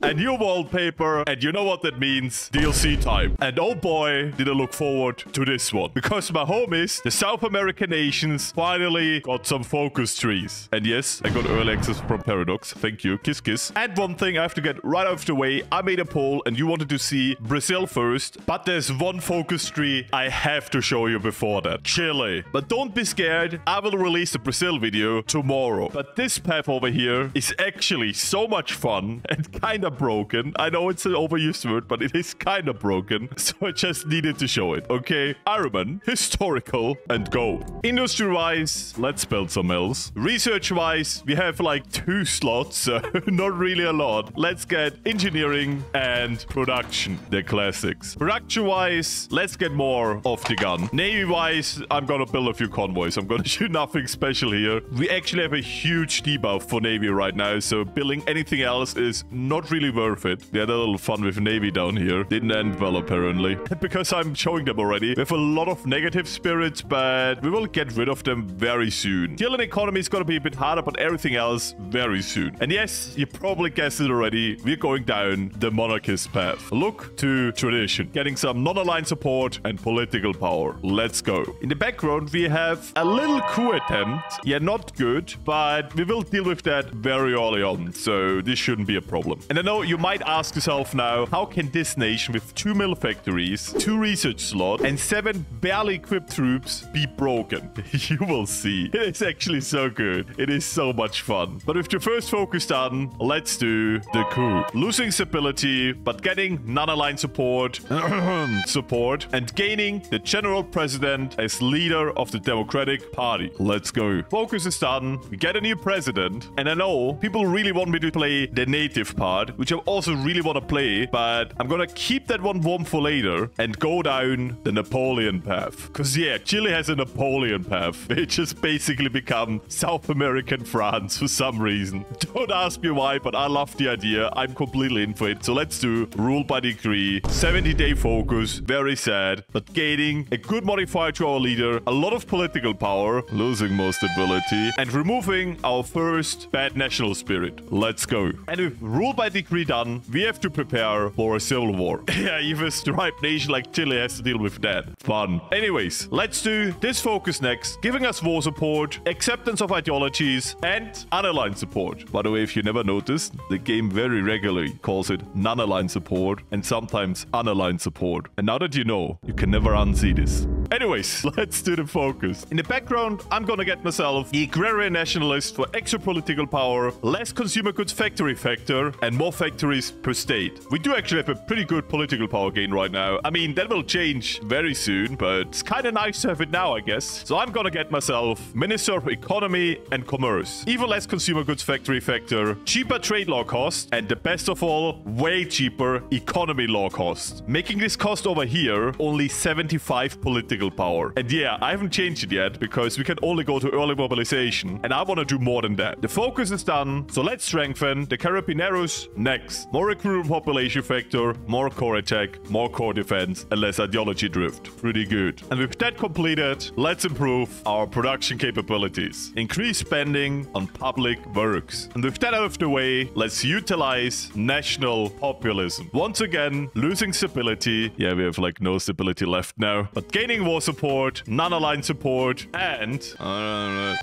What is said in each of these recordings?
a new wallpaper, and you know what that means. DLC time. And oh boy, did I look forward to this one. Because my homies, the South American nations, finally got some focus trees. And yes, I got early access from Paradox. Thank you. Kiss, kiss. And one thing I have to get right out of the way. I made a poll and you wanted to see Brazil first. But there's one focus tree I have to show you before that. Chile. But don't be scared. I will release the Brazil video tomorrow. But this path over here is actually so much fun and kind of broken. I know it's an overused word, but it is kind of broken. So I just needed to show it. Okay, Ironman, historical, and go. Industry-wise, let's build some mills. Research-wise, we have like 2 slots, so not really a lot. Let's get engineering and production, the classics. Production-wise, let's get more of the gun. Navy-wise, I'm gonna build a few convoys. I'm gonna do nothing special here. We actually have a huge debuff for Navy right now, so building anything else is not really worth it. We had a little fun with Navy down here. Didn't end well, apparently. Because I'm showing them already. We have a lot of negative spirits, but we will get rid of them very soon. Still, an economy is gonna be a bit harder, but everything else very soon. And yes, you probably guessed it already. We're going down the monarchist path. Look to tradition. Getting some non-aligned support and political power. Let's go. In the background, we have a little coup attempt. Yeah, not good, but we will deal with that very early on. So this shouldn't be a problem. And I know you might ask yourself now, how can this nation with 2 mill factories, 2 research slots, and 7 barely equipped troops be broken? You will see. It is actually so good. It is so much fun. But with the first focus done, let's do the coup. Losing stability, but getting non-aligned support, and gaining the general president as leader of the Democratic Party. Let's go. Focus is done. We get a new president. And I know people really want me to play the native part, which I also really want to play, but I'm gonna keep that one warm for later and go down the Napoleon path. Because yeah, Chile has a Napoleon path, which has basically become South American France for some reason. Don't ask me why, but I love the idea. I'm completely in for it. So let's do rule by decree, 70-day focus, very sad, but gaining a good modifier to our leader, a lot of political power, losing more stability, and removing our first bad national spirit. Let's go. And with rule by decree done, we have to prepare for a civil war. Yeah, even a striped nation like Chile has to deal with that. Fun. Anyways, let's do this focus next, giving us war support, acceptance of ideologies, and unaligned support. By the way, if you never noticed, the game very regularly calls it non-aligned support and sometimes unaligned support. And now that you know, you can never unsee this. Anyways, let's do the focus. In the background, I'm gonna get myself the agrarian nationalist for extra political power, less consumer goods factory factor, and more factories per state. We do actually have a pretty good political power gain right now. I mean, that will change very soon, but it's kind of nice to have it now, I guess. So I'm gonna get myself Minister of Economy and Commerce, even less consumer goods factory factor, cheaper trade law cost, and the best of all, way cheaper economy law cost. Making this cost over here only 75 political power. And yeah, I haven't changed it yet because we can only go to early mobilization, and I want to do more than that. The focus is done, so let's strengthen the Carabineros next. More recruitment population factor, more core attack, more core defense, and less ideology drift. Pretty good. And with that completed, let's improve our production capabilities. Increase spending on public works. And with that out of the way, let's utilize national populism. Once again, losing stability. Yeah, we have like no stability left now. But gaining war support, non-aligned support, and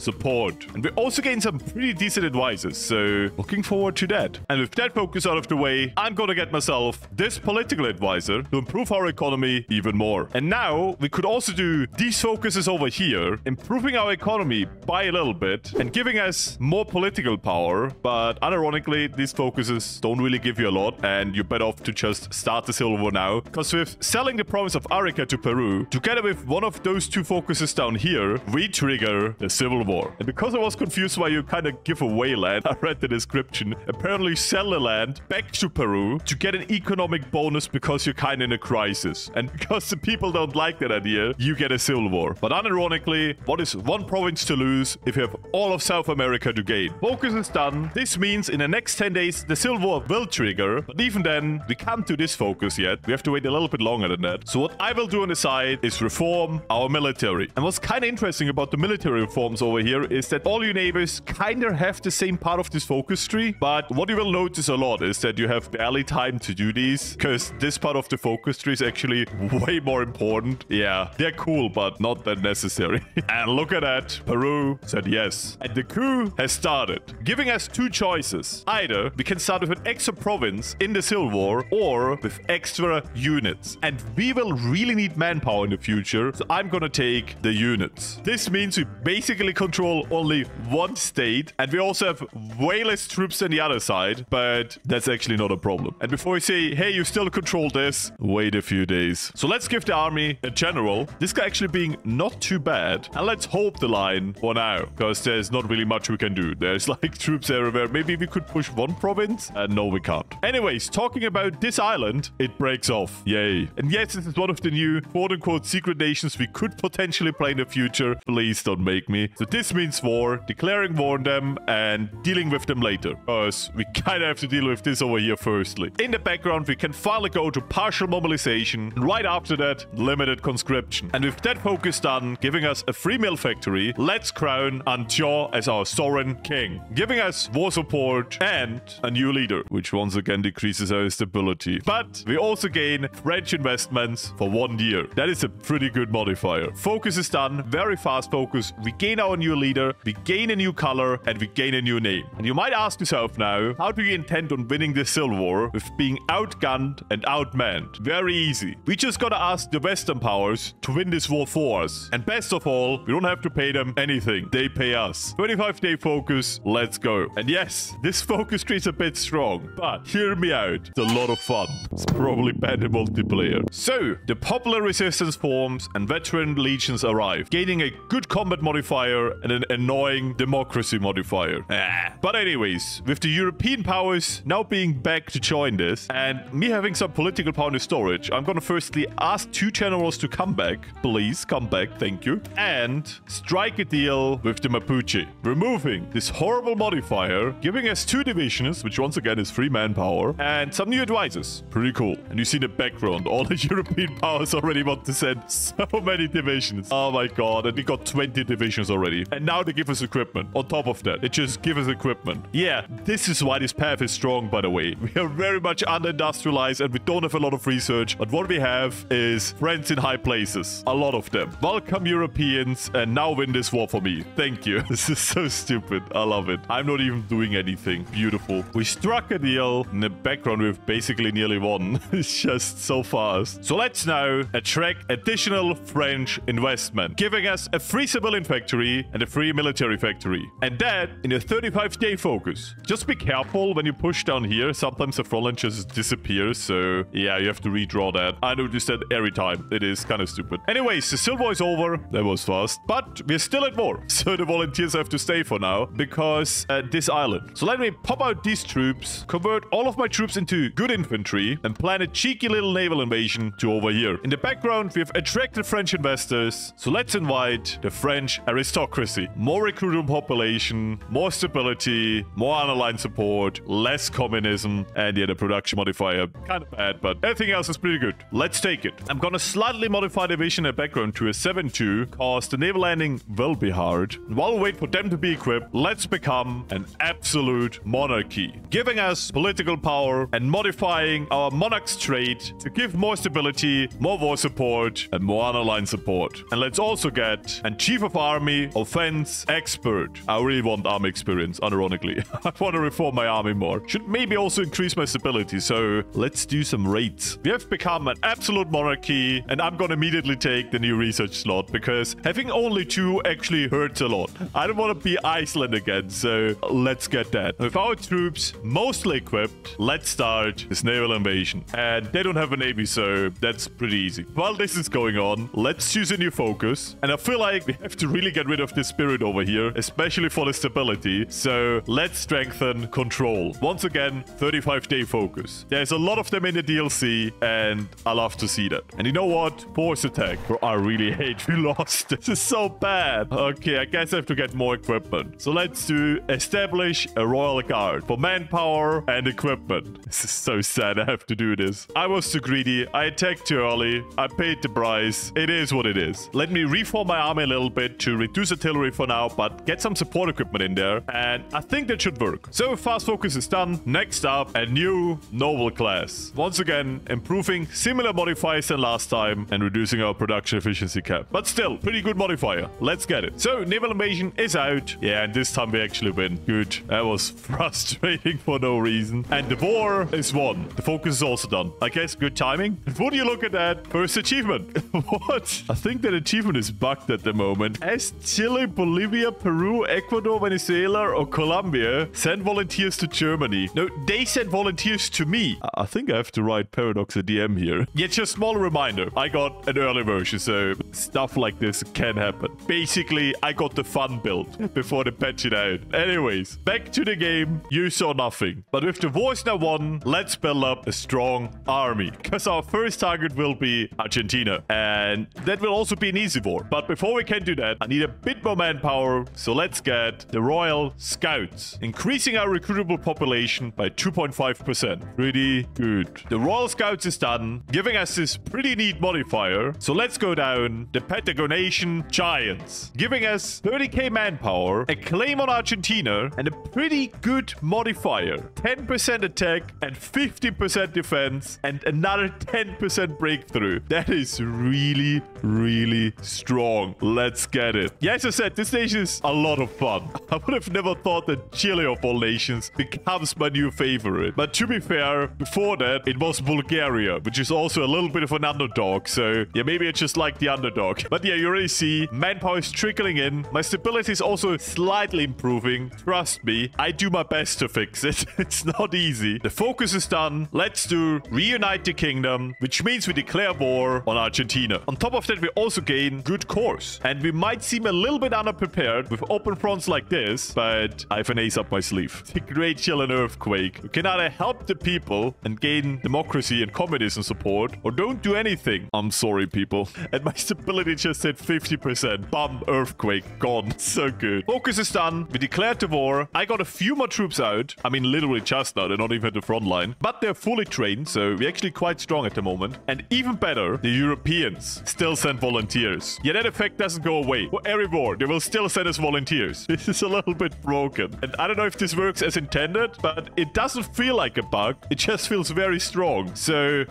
support. And we also gain some pretty decent advisors, so looking forward to that. And with that focus out of the way, I'm gonna get myself this political advisor to improve our economy even more. And now we could also do these focuses over here, improving our economy by a little bit and giving us more political power. But unironically, these focuses don't really give you a lot, and you're better off to just start the civil war now. Because with selling the province of Arica to Peru, together with one of those 2 focuses down here, we trigger the civil war. And because I was confused why you kind of give away land, I read the description. Apparently sell the land back to Peru to get an economic bonus because you're kind of in a crisis. And because the people don't like that idea, you get a civil war. But unironically, what is one province to lose if you have all of South America to gain? Focus is done. This means in the next 10 days, the civil war will trigger. But even then, we can't do this focus yet. We have to wait a little bit longer than that. So what I will do on the side is refresh reform our military. And what's kind of interesting about the military reforms over here is that all your neighbors kind of have the same part of this focus tree. But what you will notice a lot is that you have barely time to do these, because this part of the focus tree is actually way more important. Yeah, they're cool, but not that necessary. And look at that. Peru said yes. And the coup has started, giving us two choices. Either we can start with an extra province in the Civilwar or with extra units. And we will really need manpower in the future, so I'm gonna take the units. This means we basically control only one state, and we also have way less troops than the other side, but that's actually not a problem. And before we say, hey, you still control this, wait a few days. So let's give the army a general. This guy actually being not too bad. And let's hold the line for now, because there's not really much we can do. There's like troops everywhere. Maybe we could push one province? No, we can't. Anyways, talking about this island, it breaks off. Yay. And yes, this is one of the new quote-unquote secret nations we could potentially play in the future. Please don't make me. So this means war, declaring war on them, and dealing with them later. Because we kind of have to deal with this over here firstly. In the background, we can finally go to partial mobilization. And right after that, limited conscription. And with that focus done, giving us a free mill factory, let's crown Antio as our sovereign king. Giving us war support and a new leader, which once again decreases our stability. But we also gain French investments for 1 year. That is a pretty good modifier. Focus is done. Very fast focus. We gain our new leader, we gain a new color, and we gain a new name. And you might ask yourself now, how do you intend on winning this Civil War with being outgunned and outmanned? Very easy. We just gotta ask the Western powers to win this war for us. And best of all, we don't have to pay them anything. They pay us. 25-day focus. Let's go. And yes, this focus tree is a bit strong, but hear me out. It's a lot of fun. It's probably bad in multiplayer. So, the popular resistance forms and veteran legions arrive, gaining a good combat modifier and an annoying democracy modifier. But anyways, with the European powers now being back to join this, and me having some political power in the storage, I'm gonna firstly ask 2 generals to come back. Please, come back, thank you. And strike a deal with the Mapuche, removing this horrible modifier, giving us 2 divisions, which once again is free manpower, and some new advisors. Pretty cool. And you see the background, all the European powers already want to send so many divisions. Oh my god, and we got 20 divisions already. And now they give us equipment. On top of that, they just give us equipment. Yeah, this is why this path is strong, by the way. We are very much under-industrialized and we don't have a lot of research, but what we have is friends in high places. A lot of them. Welcome Europeans, and now win this war for me. Thank you. This is so stupid. I love it. I'm not even doing anything. Beautiful. We struck a deal. In the background, we've basically nearly won. It's just so fast. So let's now attract additional French investment, giving us a free civilian factory and a free military factory. And that in a 35-day focus. Just be careful when you push down here. Sometimes the front line just disappears. So yeah, you have to redraw that. I notice that every time. It is kind of stupid. Anyways, the Civil War is over. That was fast. But we're still at war. So the volunteers have to stay for now because this island. So let me pop out these troops, convert all of my troops into good infantry, and plan a cheeky little naval invasion to over here. In the background, we have attracted French investors. So let's invite the French aristocracy. More recruitable population, more stability, more underline support, less communism, and yeah, the production modifier. Kind of bad, but everything else is pretty good. Let's take it. I'm gonna slightly modify the vision in the background to a 7-2, cause the naval landing will be hard. And while we wait for them to be equipped, let's become an absolute monarchy, giving us political power and modifying our monarch's trait to give more stability, more war support, and more underline support. And let's also get a chief of army offense expert. I really want army experience, unironically. I want to reform my army more. Should maybe also increase my stability, so let's do some raids. We have become an absolute monarchy, and I'm gonna immediately take the new research slot because having only 2 actually hurts a lot. I don't want to be Iceland again, so let's get that. With our troops mostly equipped, let's start this naval invasion. And they don't have a navy, so that's pretty easy. While this is going on, let's choose a new focus. And I feel like we have to really get rid of this spirit over here, especially for the stability. So let's strengthen control. Once again, 35-day focus. There's a lot of them in the DLC, and I love to see that. And you know what? Force attack. Bro, I really hate we lost. This is so bad. Okay, I guess I have to get more equipment. So let's do establish a royal guard for manpower and equipment. This is so sad I have to do this. is. I was too greedy. I attacked too early. I paid the price. It is what it is. Let me reform my army a little bit to reduce artillery for now, but get some support equipment in there. And I think that should work. So fast focus is done. Next up, a new noble class. Once again, improving similar modifiers than last time and reducing our production efficiency cap. But still, pretty good modifier. Let's get it. So naval invasion is out. Yeah, and this time we actually win. Good. That was frustrating for no reason. And the war is won. The focus is also done. I guess good timing. Would you look at that? First achievement. What? I think that achievement is bugged at the moment. As Chile, Bolivia, Peru, Ecuador, Venezuela, or Colombia send volunteers to Germany. No, they send volunteers to me. I think I have to write Paradox a DM here. Yeah, just small reminder. I got an early version, so stuff like this can happen. Basically, I got the fun build before they patch it out. Anyways, back to the game. You saw nothing. But with the wars now won, let's build up a strong army. Because our first target will be Argentina. And that will also be an easy war. But before we can do that, I need a bit more manpower. So let's get the Royal Scouts. Increasing our recruitable population by 2.5%. Pretty good. The Royal Scouts is done, giving us this pretty neat modifier. So let's go down the Patagonation Giants, giving us 30k manpower, a claim on Argentina, and a pretty good modifier. 10% attack and 15% defense and another 10% breakthrough. That is really, really strong. Let's get it. Yeah, as I said, this nation is a lot of fun. I would have never thought that Chile of all nations becomes my new favorite. But to be fair, before that, it was Bulgaria, which is also a little bit of an underdog. So yeah, maybe I just like the underdog. But yeah, you already see manpower is trickling in. My stability is also slightly improving. Trust me, I do my best to fix it. It's not easy. The focus is done. Let's do reunite the kingdom, which means we declare war on Argentina. On top of that, we also gain good cores. And we might seem a little bit underprepared with open fronts like this, but I have an ace up my sleeve. The Great Chilean Earthquake. We can either help the people and gain democracy and communism support, or don't do anything. I'm sorry, people. And my stability just hit 50%. Bum, earthquake, gone. So good. Focus is done. We declared the war. I got a few more troops out. I mean, literally just now. They're not even at the front line. But they're fully trained, so we're actually quite strong at the moment. And even better, the Europeans still send volunteers. Yeah, that effect doesn't go away. For every war, they will still send us volunteers. This is a little bit broken. And I don't know if this works as intended, but it doesn't feel like a bug. It just feels very strong. So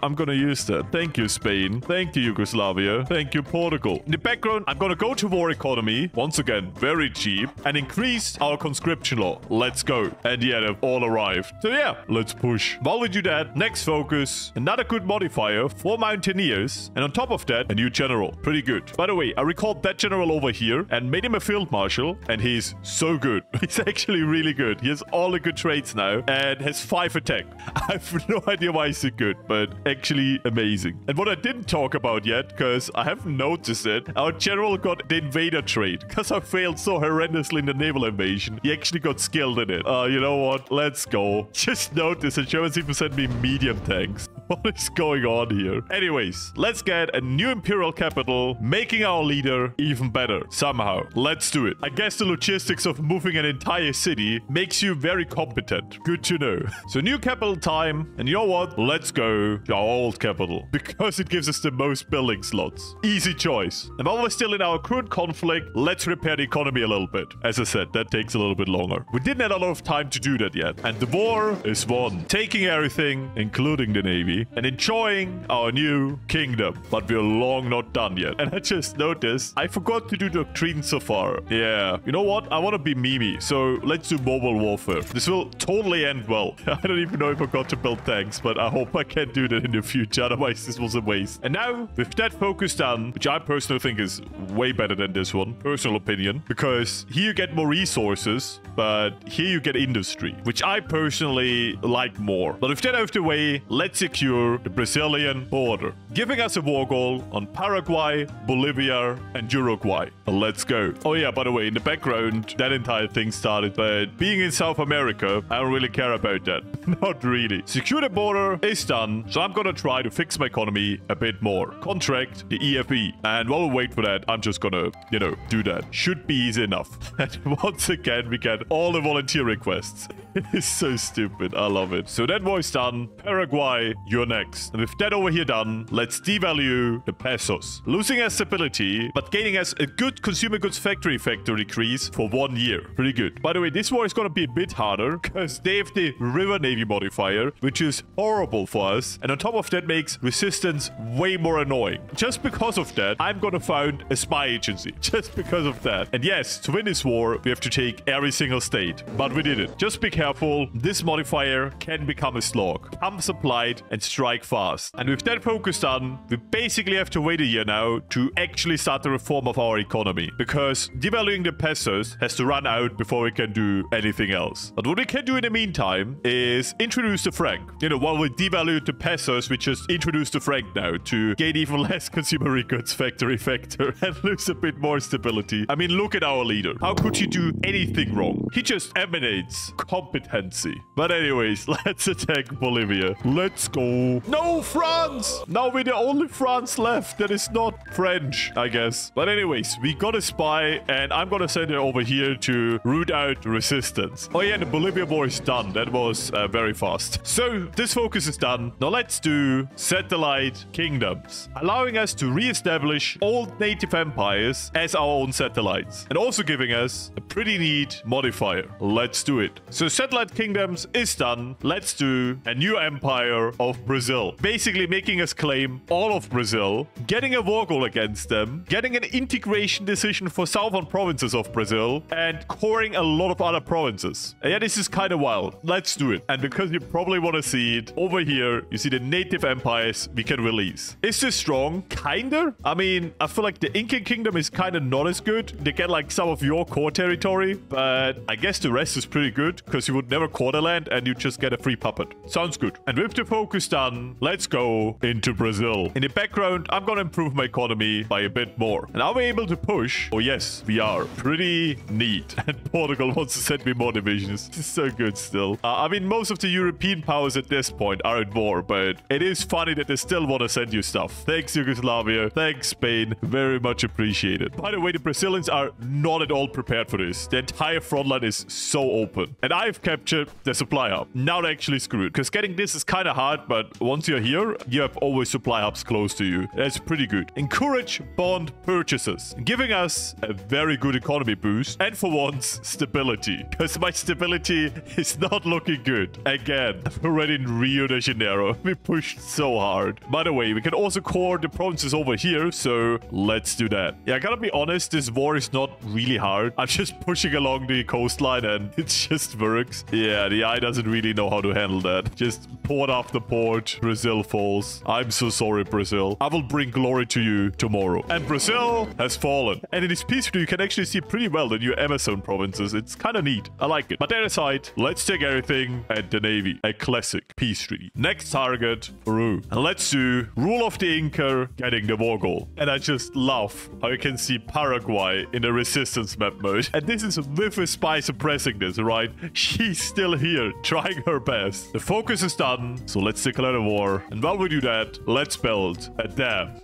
I'm gonna use that. Thank you, Spain. Thank you, Yugoslavia. Thank you, Portugal. In the background, I'm gonna go to war economy. Once again, very cheap. And increase our conscription law. Let's go. And yeah, they've all arrived. So yeah, let's push. While we do that, next focus. Another good modifier for mountaineers. And on top of that, a new general. Pretty good. By the way, I recalled that general over here and made him a field marshal. And he's so good. He's actually really good. He has all the good traits now and has 5 attack. I have no idea why he's so good, but actually amazing. And what I didn't talk about yet, because I haven't noticed it, our general got the invader trait. Because I failed so horrendously in the naval invasion, he actually got skilled in it. You know what? Let's go. Just notice the Germans even sent me medium tanks. What is going on here? Anyways, let's get a new imperial capital, making our leader even better somehow. Let's do it. I guess the logistics of moving an entire city makes you very competent. Good to know. So new capital time. And you know what? Let's go to our old capital because it gives us the most building slots. Easy choice. And while we're still in our current conflict, let's repair the economy a little bit. As I said, that takes a little bit longer. We didn't have a lot of time to do that yet. And the war is won. Taking everything, including the navy, and enjoying our new kingdom. But we're long not done yet. And I just noticed I forgot to do doctrine so far. Yeah. You know what? I want to be Mimi. So let's do mobile warfare. This will totally end well. I don't even know if I got to build tanks, but I hope I can do that in the future. Otherwise, this was a waste. And now, with that focus done, which I personally think is way better than this one, personal opinion, because here you get more resources, but here you get industry, which I personally like more. But with that out of the way, let's secure the Brazilian border, giving us a war goal on Paraguay, Bolivia, and Uruguay. Let's go. Oh yeah, by the way, in the background, that entire thing started, but being in South America, I don't really care about that. Not really. Secure the border is done, so I'm gonna try to fix my economy a bit more. Contract the EFE. And while we wait for that, I'm just gonna, do that. Should be easy enough. And once again, we get all the volunteer requests. It's so stupid. I love it. So that war is done. Paraguay, you're next. And with that over here done, let's devalue the pesos. Losing our stability, but gaining us a good consumer goods factory decrease for 1 year. Pretty good. By the way, this war is going to be a bit harder because they have the river navy modifier, which is horrible for us. And on top of that, makes resistance way more annoying. Just because of that, I'm going to found a spy agency. Just because of that. And yes, to win this war, we have to take every single state. But we did it. Just be careful. This modifier can become a slog. Come supplied and strike fast. And with that focus done, we basically have to wait a year now to actually start the reform of our economy. Because devaluing the pesos has to run out before we can do anything else. But what we can do in the meantime is introduce the franc. You know, while we devalue the pesos, we just introduce the franc now to gain even less consumer goods factory factor and lose a bit more stability. I mean, look at our leader. How could he do anything wrong? He just emanates competency. But anyways, let's attack Bolivia. Let's go. No, France! Now we're the only France left that is not French, I guess. But anyways, we got a spy and I'm gonna send it over here to root out resistance. Oh yeah, the Bolivia war is done. That was very fast. So this focus is done. Now let's do satellite kingdoms, allowing us to re-establish old native empires as our own satellites and also giving us a pretty neat modifier. Let's do it. So satellite kingdoms is done. Let's do a new empire of Brazil, basically making us claim all of Brazil, getting a war goal against them, getting an integration decision for southern provinces of Brazil, and coring a lot of other provinces. And yeah, this is kind of wild. Let's do it. And because you probably want to see it, over here, you see the native empires we can release. Is this strong? Kinda. I mean, I feel like the Incan kingdom is kind of not as good. They get like some of your core territory, but I guess the rest is pretty good because you would never core the land and you just get a free puppet. Sounds good. And with the focus done, let's go into Brazil. In the background, I'm gonna improve my economy by a bit more. And are we able to push? Oh yes, we are. Pretty neat. And Portugal wants to send me more divisions. This is so good still. I mean, most of the European powers at this point are at war, but it is funny that they still want to send you stuff. Thanks, Yugoslavia. Thanks, Spain. Very much appreciated. By the way, the Brazilians are not at all prepared for this. The entire front line is so open. And I've captured the supply hub. Now they're actually screwed. Because getting this is kind of hard, but once you're here, you have always supply hubs close to you. That's pretty good. Encourage bond purchases, giving us a very good economy boost. And for once, stability. Because my stability is not looking good. Again, I'm already in Rio de Janeiro. We pushed so hard. By the way, we can also core the provinces over here, so let's do that. Yeah, I gotta be honest, this war is not really hard. I'm just pushing along the coastline and it just works. Yeah, the eye doesn't really know how to handle that. Just port after port, Brazil falls. I'm so sorry, Brazil. I will bring glory to you tomorrow. And Brazil has fallen. And in this peace treaty, you can actually see pretty well the new Amazon provinces. It's kind of neat. I like it. But that aside, let's take everything and the Navy. A classic peace treaty. Next target, Peru. And let's do rule of the Inca, getting the war goal. And I just love how you can see Paraguay in the resistance map mode. And this is with a spy suppressing this, right? She's still here, trying her best. The focus is done, so let's declare a war. And while we do that, let's build a dam.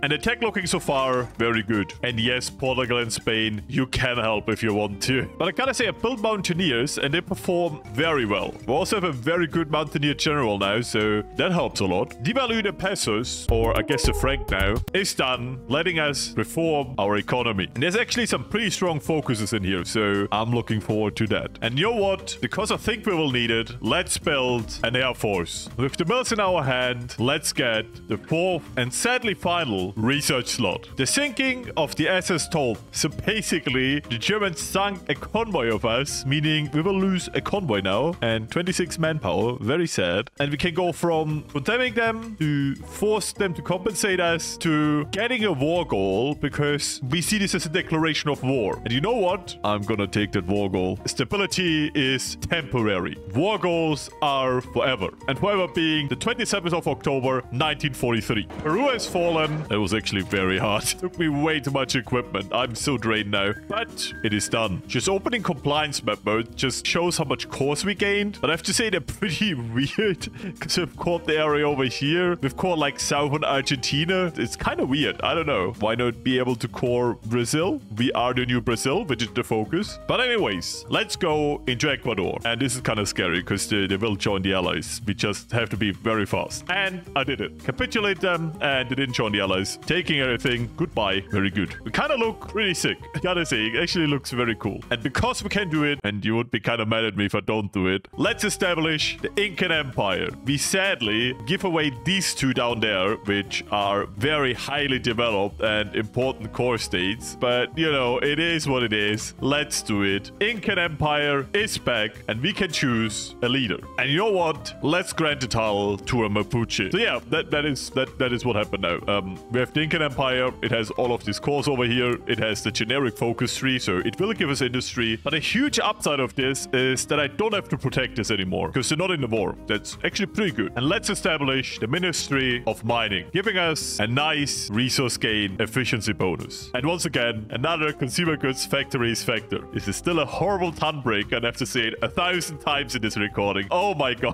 And the tech looking so far, very good. And yes, Portugal and Spain, you can help if you want to. But I gotta say, I built mountaineers and they perform very well. We also have a very good mountaineer general now, so that helps a lot. Devalue the pesos, or I guess the franc now, is done, letting us reform our economy. And there's actually some pretty strong focuses in here, so I'm looking forward to that. And you know what? Because I think we will need it, let's build an air force. With the mills in our hand, let's get the fourth and sadly final research slot. The sinking of the SS Toll. So basically, the Germans sunk a convoy of us, meaning we will lose a convoy now and 26 manpower. Very sad. And we can go from condemning them to force them to compensate us to getting a war goal because we see this as a declaration of war. And you know what? I'm gonna take that war goal. Stability is temporary. War goals are forever. And forever being the 27th of October, 1943. Peru has fallen. That was actually very hard. Took me way too much equipment. I'm so drained now. But it is done. Just opening compliance map mode just shows how much cores we gained. But I have to say they're pretty weird. Because we've caught the area over here. We've caught like southern Argentina. It's kind of weird. I don't know. Why not be able to core Brazil? We are the new Brazil, which is the focus. But anyways, let's go into Ecuador. And this is kind of scary because they will join the allies. We just have to be very fast. And I did it. Capitulate them and they didn't join the allies. Taking everything. Goodbye. Very good. We kind of look really sick. Gotta say, it actually looks very cool. And because we can do it, and you would be kind of mad at me if I don't do it, let's establish the Incan Empire. We sadly give away these two down there, which are very highly developed and important core states. But, you know, it is what it is. Let's do it. Incan Empire is back, and we can choose a leader. And you know what? Let's grant a title to a Mapuche. So yeah, that is what happened now. We have the Incan Empire. It has all of these cores over here. It has the generic focus tree, so it will give us industry. But a huge upside of this is that I don't have to protect this anymore because they're not in the war. That's actually pretty good. And let's establish the Ministry of Mining, giving us a nice resource gain efficiency bonus. And once again, another consumer goods factories factor. This is still a horrible ton break, and I have to say it 1,000 times in this recording. Oh my god,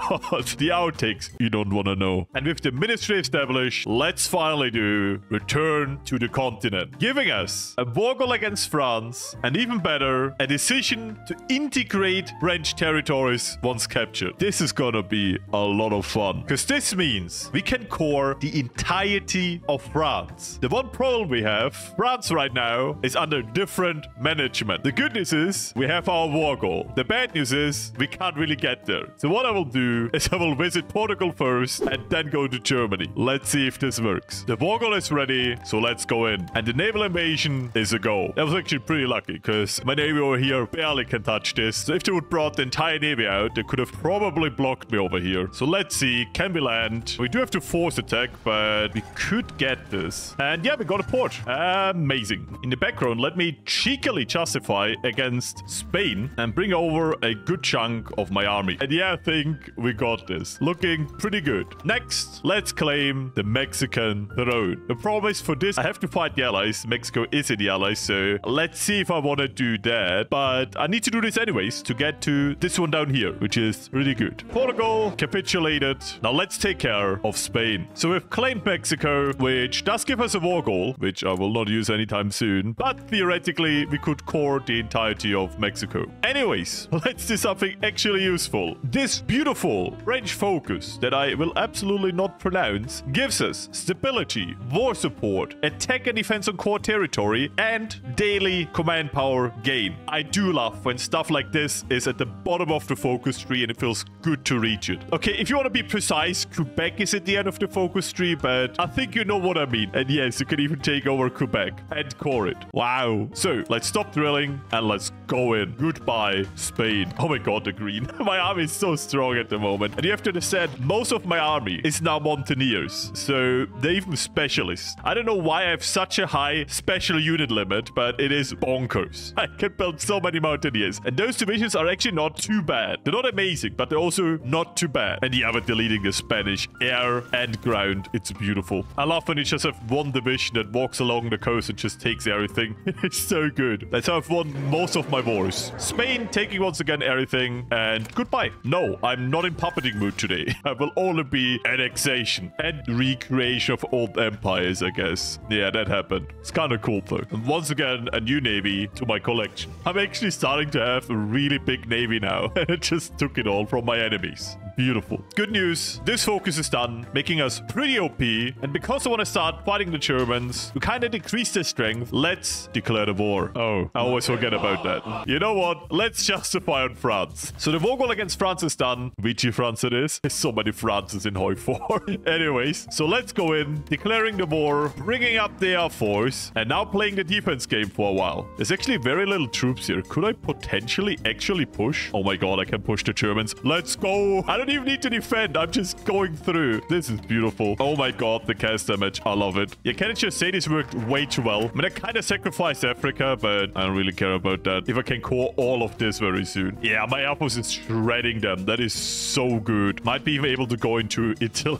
the outtakes you don't want to know. And with the ministry established, let's finally do return to the continent, giving us a war goal against France, and even better, a decision to integrate French territories once captured. This is gonna be a lot of fun, because this means we can core the entirety of France. The one problem we have, France right now is under different management. The good news is we have our war goal. The bad news is we can't really get there. So what I will do is I will visit Portugal first and then go to Germany. Let's see if this works. The war goal is ready, so let's go in. And the naval invasion is a go. That was actually pretty lucky because my navy over here barely can touch this. So if they would brought the entire navy out, they could have probably blocked me over here. So let's see. Can we land? We do have to force attack, but we could get this. And yeah, we got a port. Amazing. In the background, let me cheekily justify against Spain and bring over a good chunk of my army. And yeah, I think we got this. Looking pretty good. Next, let's claim the Mexican throne. The problem is for this, I have to fight the allies. Mexico is in the allies, so let's see if I want to do that. But I need to do this anyways to get to this one down here, which is really good. Portugal capitulated. Now let's take care of Spain. So we've claimed Mexico, which does give us a war goal, which I will not use anytime soon. But theoretically, we could core the entirety of Mexico. Anyways, let's do something actually useful. This beautiful French focus that I will absolutely not pronounce gives us stability, war support, attack and defense on core territory, and daily command power gain. I do love when stuff like this is at the bottom of the focus tree and it feels good to reach it. Okay, if you want to be precise, Quebec is at the end of the focus tree, but I think you know what I mean. And yes, you can even take over Quebec and core it. Wow. So let's stop drilling and let's go in. Goodbye, Spain. Oh my god, the green. My army is so strong at the moment. And you have to understand, most of my army is now Mountaineers. So they're even specialists. I don't know why I have such a high special unit limit, but it is bonkers. I can build so many Mountaineers. And those divisions are actually not too bad. They're not amazing, but they're also not too bad. And yeah, we're deleting the Spanish air and ground. It's beautiful. I love when you just have one division that walks along the coast and just takes everything. It's so good. That's how I've won most of my wars. Spain taking once again everything, and goodbye. No, I'm not in puppeting mood today. I will only be annexation and recreation of old empires, I guess. Yeah, that happened. It's kind of cool though. And once again, a new navy to my collection. I'm actually starting to have a really big navy now. And I just took it all from my enemies. Beautiful. Good news. This focus is done, making us pretty OP. And because I want to start fighting the Germans to kind of decrease their strength, let's declare the war. Oh, I always forget about that. You know what? Let's justify on France. So the war goal against France is done. Vichy France it is. There's so many Frances in HOI4. Anyways, so let's go in, declaring the war, bringing up the air force, and now playing the defense game for a while. There's actually very little troops here. Could I potentially actually push? Oh my god, I can push the Germans. Let's go. I don't don't even need to defend. I'm just going through. This is beautiful. Oh my god, the cast damage. I love it. Yeah, can I just say this worked way too well? I mean, I kind of sacrificed Africa, but I don't really care about that. If I can core all of this very soon. Yeah, my outpost is shredding them. That is so good. Might be even able to go into Italy.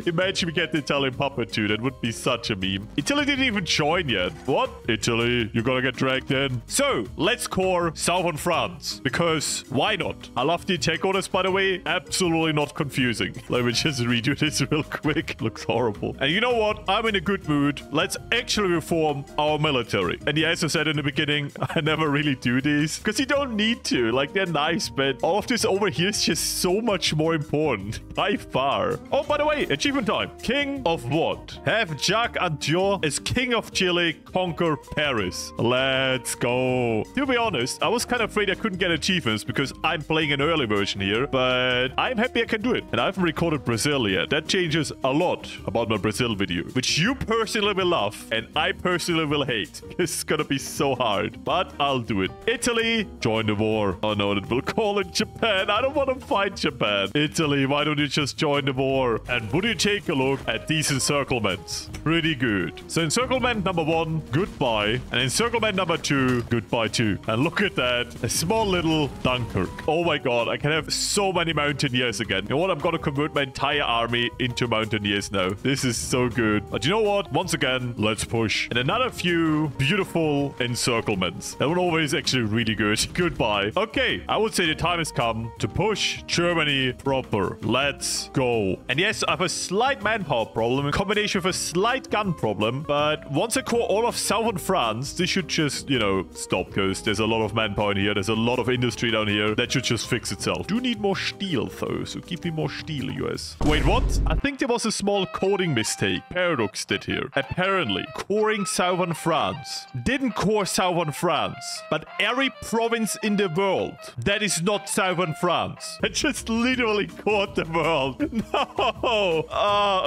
Imagine we get the Italian puppet too. That would be such a meme. Italy didn't even join yet. What? Italy, you're gonna get dragged in. So, let's core southern France. Because why not? I love the attack orders, by the way. Absolutely not confusing. Let me just redo this real quick. Looks horrible. And you know what? I'm in a good mood. Let's actually reform our military. And yeah, as I said in the beginning, I never really do these. Because you don't need to. Like, they're nice, but all of this over here is just so much more important. By far. Oh, by the way, achievement time. King of what? Have Jacques Antior as King of Chile conquer Paris. Let's go. To be honest, I was kind of afraid I couldn't get achievements because I'm playing an early version here, but I'm happy I can do it. And I haven't recorded Brazil yet. That changes a lot about my Brazil video, which you personally will love and I personally will hate. It's gonna be so hard, but I'll do it. Italy, join the war. Oh no, it will call it Japan. I don't want to fight Japan. Italy, why don't you just join the war? And would you take a look at these encirclements? Pretty good. So encirclement number 1, goodbye. And encirclement number 2, goodbye too. And look at that. A small little Dunkirk. Oh my god, I can have so many mountaineers again. You know what? I'm gonna convert my entire army into mountaineers now. This is so good. But you know what? Once again, let's push. And another few beautiful encirclements. That one always actually really good. Goodbye. Okay, I would say the time has come to push Germany proper. Let's go. And yes, I have a slight manpower problem in combination with a slight gun problem. But once I core all of southern France, this should just, you know, stop because there's a lot of manpower in here. There's a lot of industry down here. That should just fix itself. Do need more steel though, so give me more steel, US. Wait, what? I think there was a small coding mistake Paradox did here. Apparently, coring southern France didn't core southern France, but every province in the world that is not southern France. I just literally cored the world. No.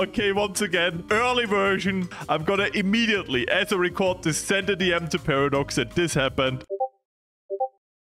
Okay, once again, early version. I'm gonna immediately, as I record this, send a DM to Paradox that this happened.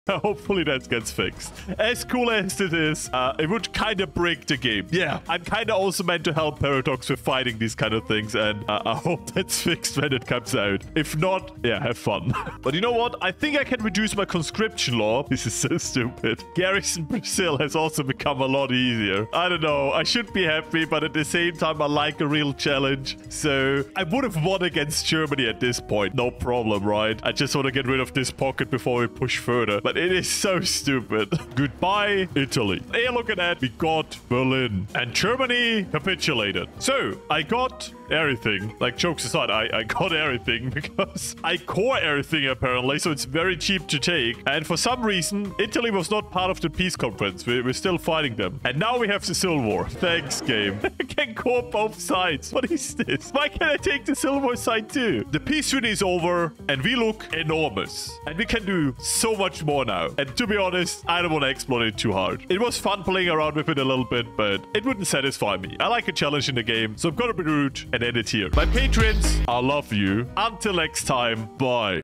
Hopefully that gets fixed. As cool as it is, it would kind of break the game. Yeah, I'm kind of also meant to help Paradox with fighting these kind of things, and I hope that's fixed when it comes out. If not, yeah, have fun. But you know what? I think I can reduce my conscription law. This is so stupid. Garrison Brazil has also become a lot easier. I don't know. I should be happy, but at the same time, I like a real challenge. So I would have won against Germany at this point. No problem, right? I just want to get rid of this pocket before we push further. But it is so stupid. Goodbye, Italy. Hey, look at that. We got Berlin. And Germany capitulated. So, I got everything. Like, jokes aside, I got everything because I core everything, apparently. So, it's very cheap to take. And for some reason, Italy was not part of the peace conference. We're still fighting them. And now we have the Civil War. Thanks, game. I can core both sides. What is this? Why can't I take the Civil War side too? The peace treaty is over and we look enormous. And we can do so much more now. And to be honest, I don't want to exploit it too hard. It was fun playing around with it a little bit, but it wouldn't satisfy me. I like a challenge in the game, so I'm gonna be rude and end it here. My patrons, I love you. Until next time, bye.